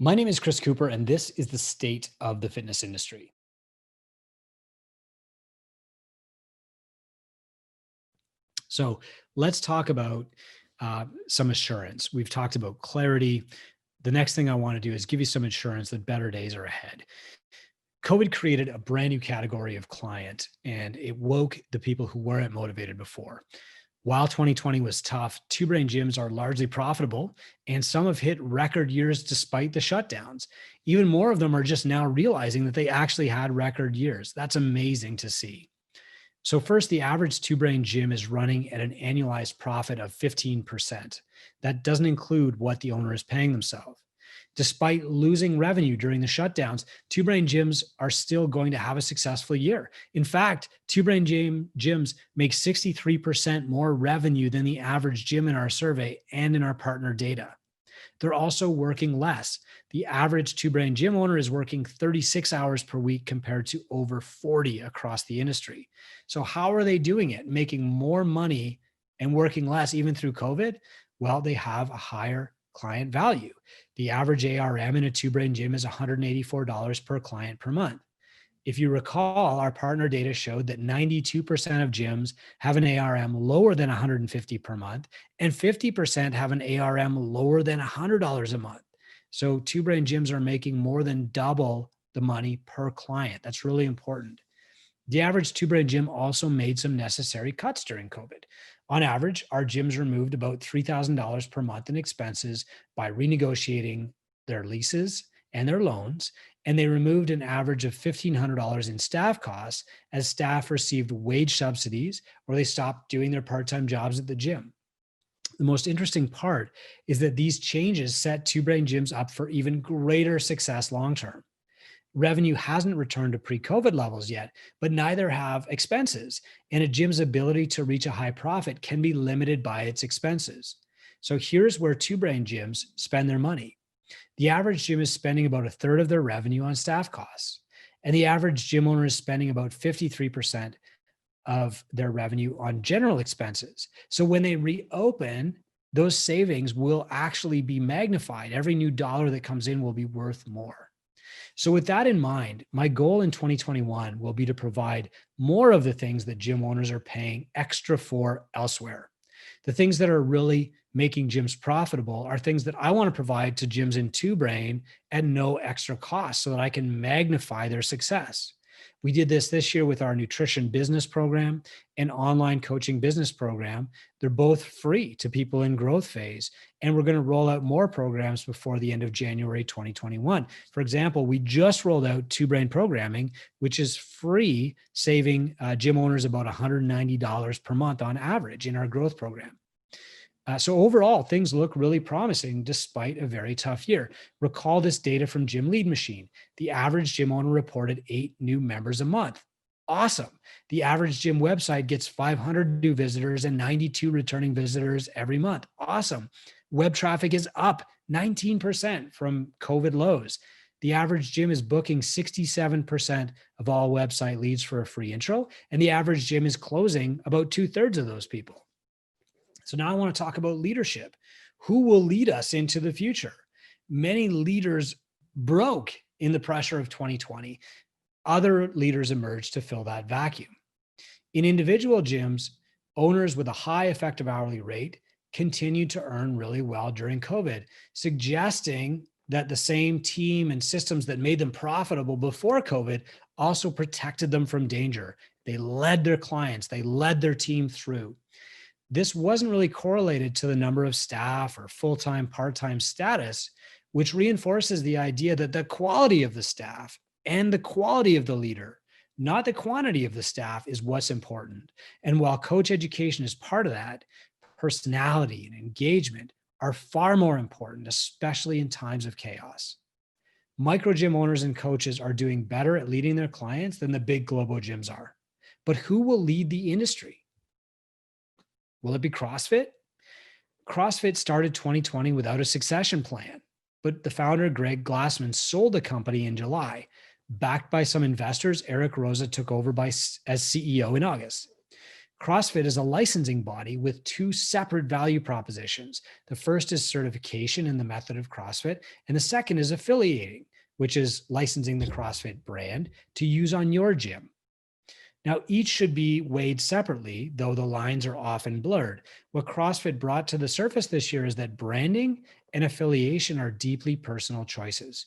My name is Chris Cooper, and this is the state of the fitness industry. So let's talk about some assurance. We've talked about clarity. The next thing I want to do is give you some assurance that better days are ahead. COVID created a brand new category of client, and it woke the people who weren't motivated before. While 2020 was tough, two brain gyms are largely profitable, and some have hit record years despite the shutdowns. Even more of them are just now realizing that they actually had record years. That's amazing to see. So, first, the average two brain gym is running at an annualized profit of 15%. That doesn't include what the owner is paying themselves. Despite losing revenue during the shutdowns, two brain gyms are still going to have a successful year. In fact, two brain gyms make 63% more revenue than the average gym in our survey and in our partner data. They're also working less. The average two brain gym owner is working 36 hours per week compared to over 40 across the industry. So, how are they doing it? Making more money and working less even through COVID? Well, they have a higher client value. The average ARM in a two brain gym is $184 per client per month. If you recall, our partner data showed that 92% of gyms have an ARM lower than 150 per month, and 50% have an ARM lower than $100 a month. So two brain gyms are making more than double the money per client. That's really important. The average two brain gym also made some necessary cuts during COVID. On average, our gyms removed about $3,000 per month in expenses by renegotiating their leases and their loans, and they removed an average of $1,500 in staff costs as staff received wage subsidies or they stopped doing their part-time jobs at the gym. The most interesting part is that these changes set two brain gyms up for even greater success long term. Revenue hasn't returned to pre-COVID levels yet, but neither have expenses. And a gym's ability to reach a high profit can be limited by its expenses. So here's where two brain gyms spend their money. The average gym is spending about a third of their revenue on staff costs, and the average gym owner is spending about 53% of their revenue on general expenses. So when they reopen, those savings will actually be magnified. Every new dollar that comes in will be worth more. So, with that in mind, my goal in 2021 will be to provide more of the things that gym owners are paying extra for elsewhere. The things that are really making gyms profitable are things that I want to provide to gyms in two brain at no extra cost so that I can magnify their success. We did this year with our nutrition business program and online coaching business program. They're both free to people in growth phase. And we're going to roll out more programs before the end of January 2021. For example, we just rolled out two brain programming, which is free, saving gym owners about $190 per month on average in our growth program. So overall, things look really promising despite a very tough year. Recall this data from Gym Lead Machine. The average gym owner reported 8 new members a month. Awesome. The average gym website gets 500 new visitors and 92 returning visitors every month. Awesome. Web traffic is up 19% from COVID lows. The average gym is booking 67% of all website leads for a free intro, and the average gym is closing about 2/3 of those people. So now I want to talk about leadership. Who will lead us into the future? Many leaders broke in the pressure of 2020. Other leaders emerged to fill that vacuum. In individual gyms, owners with a high effective hourly rate continued to earn really well during COVID, suggesting that the same team and systems that made them profitable before COVID also protected them from danger. They led their clients, they led their team through. This wasn't really correlated to the number of staff or full-time, part-time status, which reinforces the idea that the quality of the staff and the quality of the leader, not the quantity of the staff, is what's important. And while coach education is part of that, personality and engagement are far more important, especially in times of chaos. Microgym owners and coaches are doing better at leading their clients than the big global gyms are. But who will lead the industry? Will it be CrossFit? CrossFit started 2020 without a succession plan, but the founder, Greg Glassman, sold the company in July. Backed by some investors, Eric Roza took over as CEO in August. CrossFit is a licensing body with two separate value propositions. The first is certification in the method of CrossFit, and the second is affiliating, which is licensing the CrossFit brand to use on your gym. Now, each should be weighed separately, though the lines are often blurred. What CrossFit brought to the surface this year is that branding and affiliation are deeply personal choices.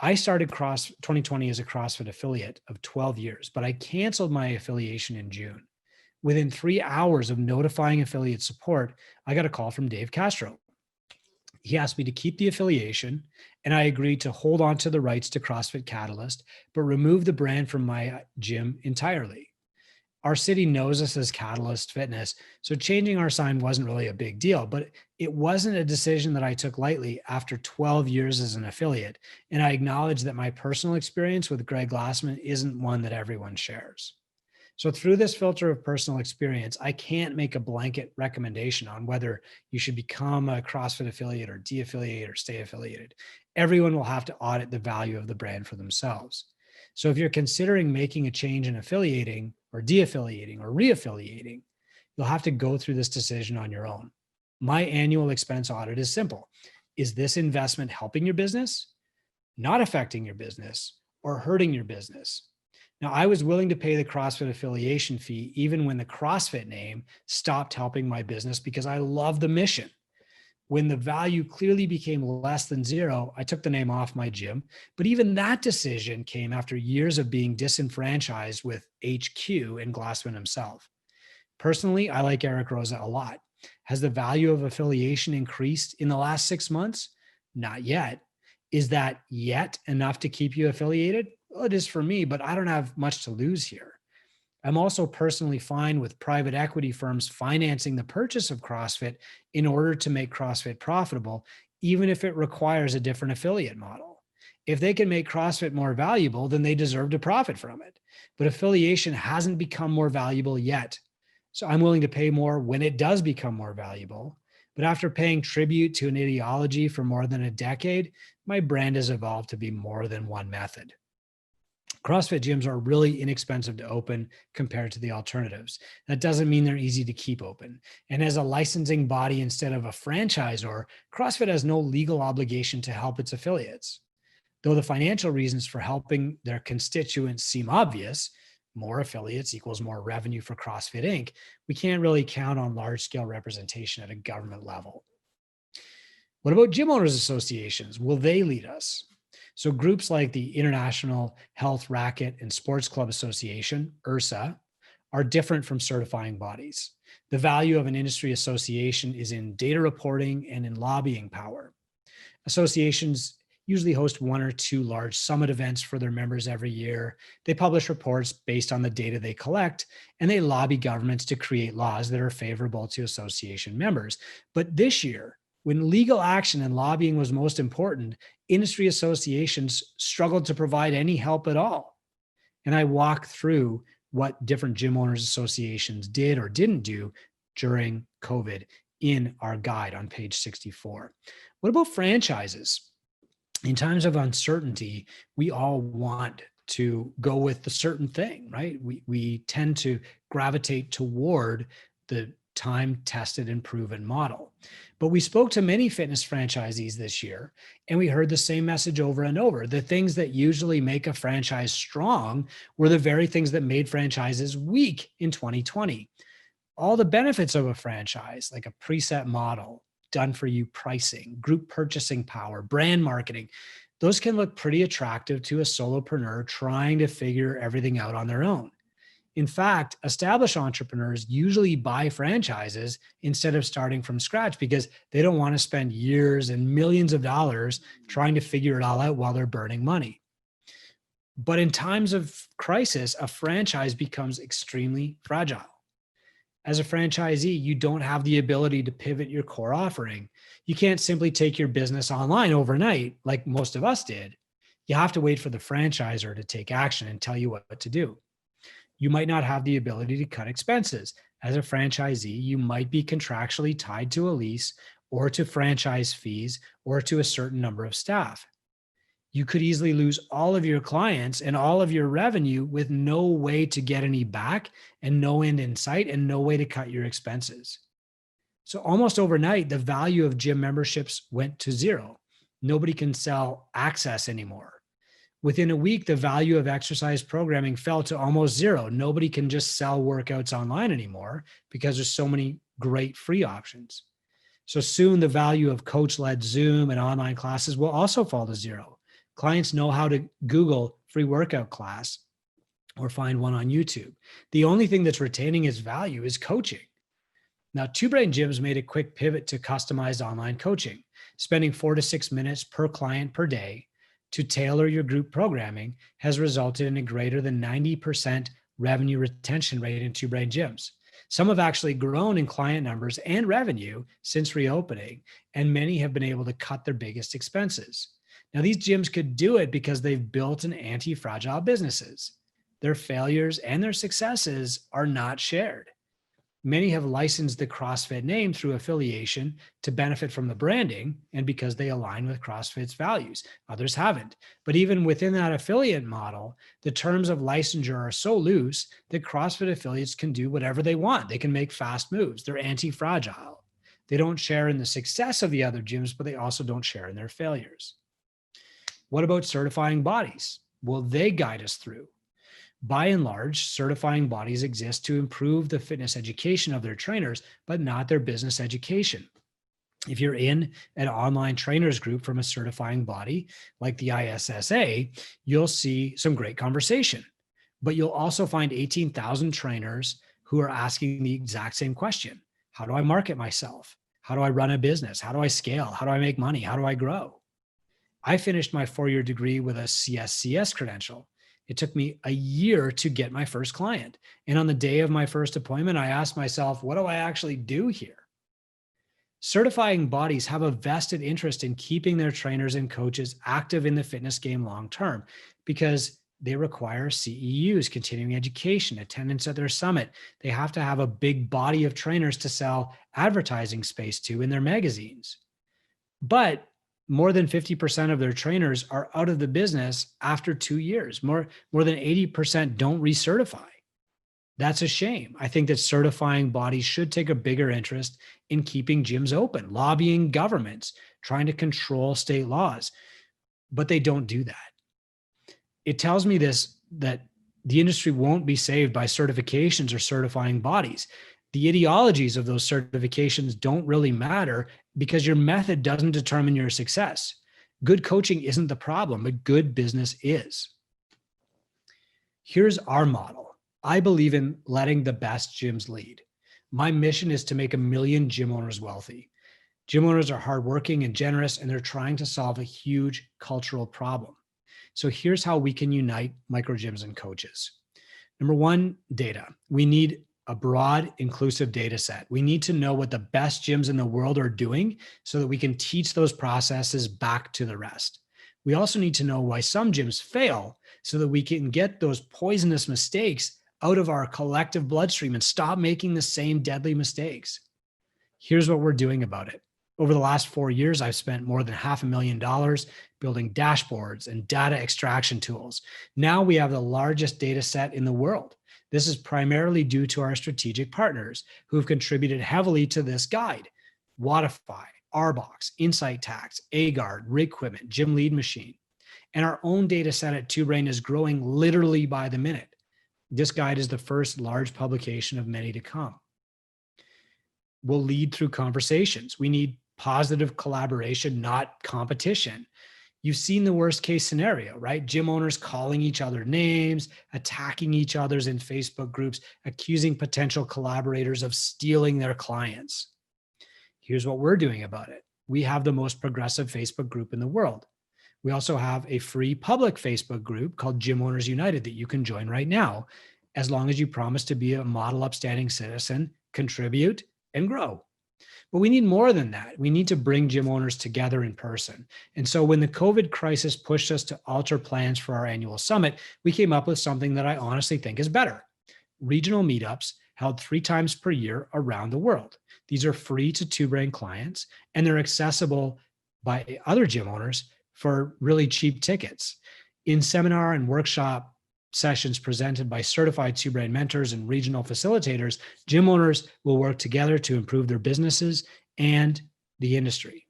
I started 2020 as a CrossFit affiliate of 12 years, but I canceled my affiliation in June. Within 3 hours of notifying affiliate support, I got a call from Dave Castro. He asked me to keep the affiliation, and I agreed to hold on to the rights to CrossFit Catalyst, but remove the brand from my gym entirely. Our city knows us as Catalyst Fitness, so changing our sign wasn't really a big deal, but it wasn't a decision that I took lightly after 12 years as an affiliate. And I acknowledge that my personal experience with Greg Glassman isn't one that everyone shares. So through this filter of personal experience, I can't make a blanket recommendation on whether you should become a CrossFit affiliate or de-affiliate or stay affiliated. Everyone will have to audit the value of the brand for themselves. So if you're considering making a change in affiliating or de-affiliating or re-affiliating, you'll have to go through this decision on your own. My annual expense audit is simple. Is this investment helping your business, not affecting your business, or hurting your business? Now, I was willing to pay the CrossFit affiliation fee even when the CrossFit name stopped helping my business because I love the mission. When the value clearly became less than zero, I took the name off my gym. But even that decision came after years of being disenfranchised with HQ and Glassman himself. Personally, I like Eric Rosa a lot. Has the value of affiliation increased in the last 6 months? Not yet. Is that yet enough to keep you affiliated? Well, it is for me, but I don't have much to lose here. I'm also personally fine with private equity firms financing the purchase of CrossFit in order to make CrossFit profitable, even if it requires a different affiliate model. If they can make CrossFit more valuable, then they deserve to profit from it. But affiliation hasn't become more valuable yet. So I'm willing to pay more when it does become more valuable. But after paying tribute to an ideology for more than a decade, my brand has evolved to be more than one method. CrossFit gyms are really inexpensive to open compared to the alternatives. That doesn't mean they're easy to keep open. And as a licensing body instead of a franchisor, CrossFit has no legal obligation to help its affiliates. Though the financial reasons for helping their constituents seem obvious, more affiliates equals more revenue for CrossFit Inc., we can't really count on large-scale representation at a government level. What about gym owners associations? Will they lead us? So groups like the International Health Racquet and Sports Club Association, IRSA, are different from certifying bodies. The value of an industry association is in data reporting and in lobbying power. Associations usually host one or two large summit events for their members every year. They publish reports based on the data they collect, and they lobby governments to create laws that are favorable to association members. But this year, when legal action and lobbying was most important, industry associations struggled to provide any help at all. And I walk through what different gym owners associations did or didn't do during COVID in our guide on page 64. What about franchises? In times of uncertainty, we all want to go with the certain thing, right? We tend to gravitate toward the time-tested and proven model. But we spoke to many fitness franchisees this year, and we heard the same message over and over. The things that usually make a franchise strong were the very things that made franchises weak in 2020. All the benefits of a franchise, like a preset model, done for you pricing, group purchasing power, brand marketing, those can look pretty attractive to a solopreneur trying to figure everything out on their own. In fact, established entrepreneurs usually buy franchises instead of starting from scratch because they don't want to spend years and millions of dollars trying to figure it all out while they're burning money. But in times of crisis, a franchise becomes extremely fragile. As a franchisee, you don't have the ability to pivot your core offering. You can't simply take your business online overnight like most of us did. You have to wait for the franchisor to take action and tell you what to do. You might not have the ability to cut expenses. As a franchisee, you might be contractually tied to a lease or to franchise fees or to a certain number of staff. You could easily lose all of your clients and all of your revenue with no way to get any back and no end in sight and no way to cut your expenses. So almost overnight, the value of gym memberships went to zero. Nobody can sell access anymore. Within a week, the value of exercise programming fell to almost zero. Nobody can just sell workouts online anymore because there's so many great free options. So soon the value of coach-led Zoom and online classes will also fall to zero. Clients know how to Google free workout class or find one on YouTube. The only thing that's retaining its value is coaching. Now, Two Brain Gyms made a quick pivot to customized online coaching, spending 4 to 6 minutes per client per day to tailor your group programming has resulted in a greater than 90% revenue retention rate in Two Brain Gyms. Some have actually grown in client numbers and revenue since reopening, and many have been able to cut their biggest expenses. Now, these gyms could do it because they've built an anti-fragile businesses. Their failures and their successes are not shared. Many have licensed the CrossFit name through affiliation to benefit from the branding and because they align with CrossFit's values. Others haven't. But even within that affiliate model, the terms of licensure are so loose that CrossFit affiliates can do whatever they want. They can make fast moves. They're anti-fragile. They don't share in the success of the other gyms, but they also don't share in their failures. What about certifying bodies? Will they guide us through? By and large, certifying bodies exist to improve the fitness education of their trainers, but not their business education. If you're in an online trainers group from a certifying body like the ISSA, you'll see some great conversation. But you'll also find 18,000 trainers who are asking the exact same question. How do I market myself? How do I run a business? How do I scale? How do I make money? How do I grow? I finished my 4-year degree with a CSCS credential. It took me a year to get my first client. And on the day of my first appointment, I asked myself, what do I actually do here? Certifying bodies have a vested interest in keeping their trainers and coaches active in the fitness game long term because they require CEUs, continuing education, attendance at their summit. They have to have a big body of trainers to sell advertising space to in their magazines. But more than 50% of their trainers are out of the business after 2 years. More than 80% don't recertify. That's a shame. I think that certifying bodies should take a bigger interest in keeping gyms open, lobbying governments, trying to control state laws, but they don't do that. It tells me that the industry won't be saved by certifications or certifying bodies. The ideologies of those certifications don't really matter because your method doesn't determine your success. Good coaching isn't the problem, but good business is. Here's our model. I believe in letting the best gyms lead. My mission is to make 1 million gym owners wealthy. Gym owners are hardworking and generous, and they're trying to solve a huge cultural problem. So here's how we can unite microgyms and coaches. Number one, data. We need a broad, inclusive data set. We need to know what the best gyms in the world are doing so that we can teach those processes back to the rest. We also need to know why some gyms fail so that we can get those poisonous mistakes out of our collective bloodstream and stop making the same deadly mistakes. Here's what we're doing about it. Over the last 4 years, I've spent more than $500,000 building dashboards and data extraction tools. Now we have the largest data set in the world. This is primarily due to our strategic partners who have contributed heavily to this guide. Wodify, Rbox, Insight Tax, AGuard, Rigquipment, Gym Lead Machine. And our own data set at Two Brain is growing literally by the minute. This guide is the first large publication of many to come. We'll lead through conversations. We need positive collaboration, not competition. You've seen the worst case scenario, right? Gym owners calling each other names, attacking each other's in Facebook groups, accusing potential collaborators of stealing their clients. Here's what we're doing about it. We have the most progressive Facebook group in the world. We also have a free public Facebook group called Gym Owners United that you can join right now, as long as you promise to be a model upstanding citizen, contribute, and grow. But we need more than that. We need to bring gym owners together in person. And so when the COVID crisis pushed us to alter plans for our annual summit, we came up with something that I honestly think is better. Regional meetups held 3 times per year around the world. These are free to Two Brain clients, and they're accessible by other gym owners for really cheap tickets. In seminar and workshop sessions presented by certified two-brain mentors and regional facilitators, gym owners will work together to improve their businesses and the industry.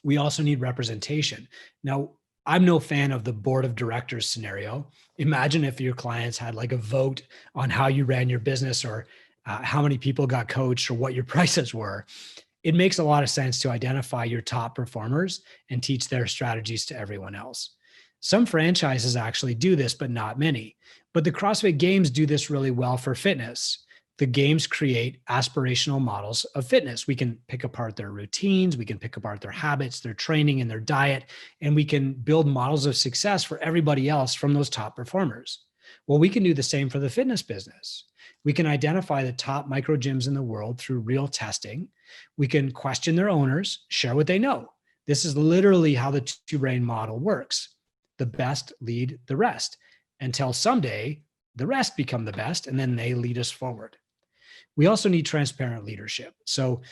We also need representation. Now, I'm no fan of the board of directors scenario. Imagine if your clients had like a vote on how you ran your business, or how many people got coached, or what your prices were. It makes a lot of sense to identify your top performers and teach their strategies to everyone else. Some franchises actually do this, but not many. But the CrossFit Games do this really well for fitness. The games create aspirational models of fitness. We can pick apart their routines, we can pick apart their habits, their training, and their diet, and we can build models of success for everybody else from those top performers. Well, we can do the same for the fitness business. We can identify the top microgyms in the world through real testing. We can question their owners, share what they know. This is literally how the two-brain model works. The best lead the rest until someday the rest become the best, and then they lead us forward. We also need transparent leadership. So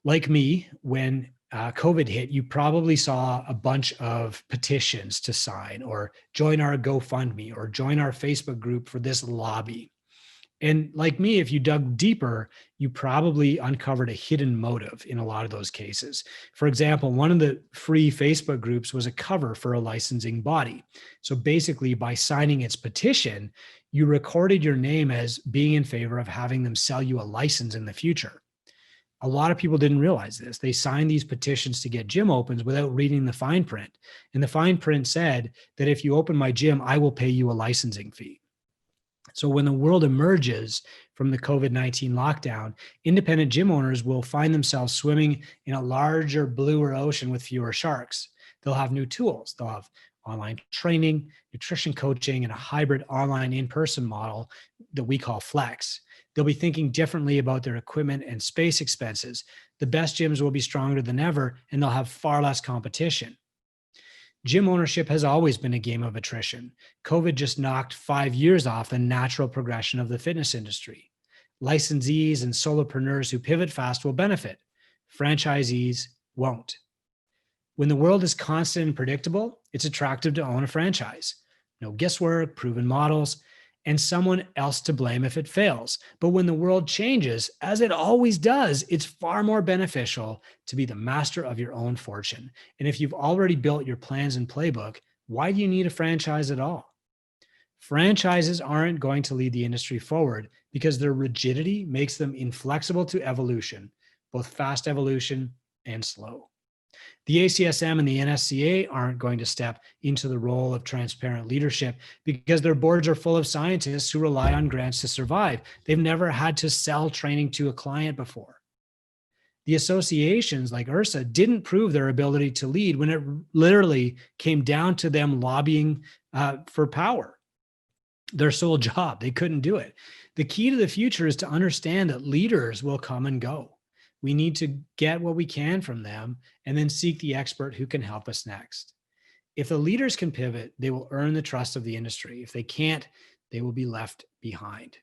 like me, when COVID hit, you probably saw a bunch of petitions to sign, or join our GoFundMe, or join our Facebook group for this lobby. And like me, if you dug deeper, you probably uncovered a hidden motive in a lot of those cases. For example, one of the free Facebook groups was a cover for a licensing body. So basically, by signing its petition, you recorded your name as being in favor of having them sell you a license in the future. A lot of people didn't realize this. They signed these petitions to get gym opens without reading the fine print. And the fine print said that if you open my gym, I will pay you a licensing fee. So when the world emerges from the COVID-19 lockdown, independent gym owners will find themselves swimming in a larger, bluer ocean with fewer sharks. They'll have new tools. They'll have online training, nutrition coaching, and a hybrid online in-person model that we call Flex. They'll be thinking differently about their equipment and space expenses. The best gyms will be stronger than ever, and they'll have far less competition. Gym ownership has always been a game of attrition. COVID just knocked 5 years off the natural progression of the fitness industry. Licensees and solopreneurs who pivot fast will benefit. Franchisees won't. When the world is constant and predictable, it's attractive to own a franchise. No guesswork, proven models, and someone else to blame if it fails. But when the world changes, as it always does, it's far more beneficial to be the master of your own fortune. And if you've already built your plans and playbook, why do you need a franchise at all? Franchises aren't going to lead the industry forward because their rigidity makes them inflexible to evolution, both fast evolution and slow. The ACSM and the NSCA aren't going to step into the role of transparent leadership because their boards are full of scientists who rely on grants to survive. They've never had to sell training to a client before. The associations like IHRSA didn't prove their ability to lead when it literally came down to them lobbying for power. Their sole job, they couldn't do it. The key to the future is to understand that leaders will come and go. We need to get what we can from them and then seek the expert who can help us next. If the leaders can pivot, they will earn the trust of the industry. If they can't, they will be left behind.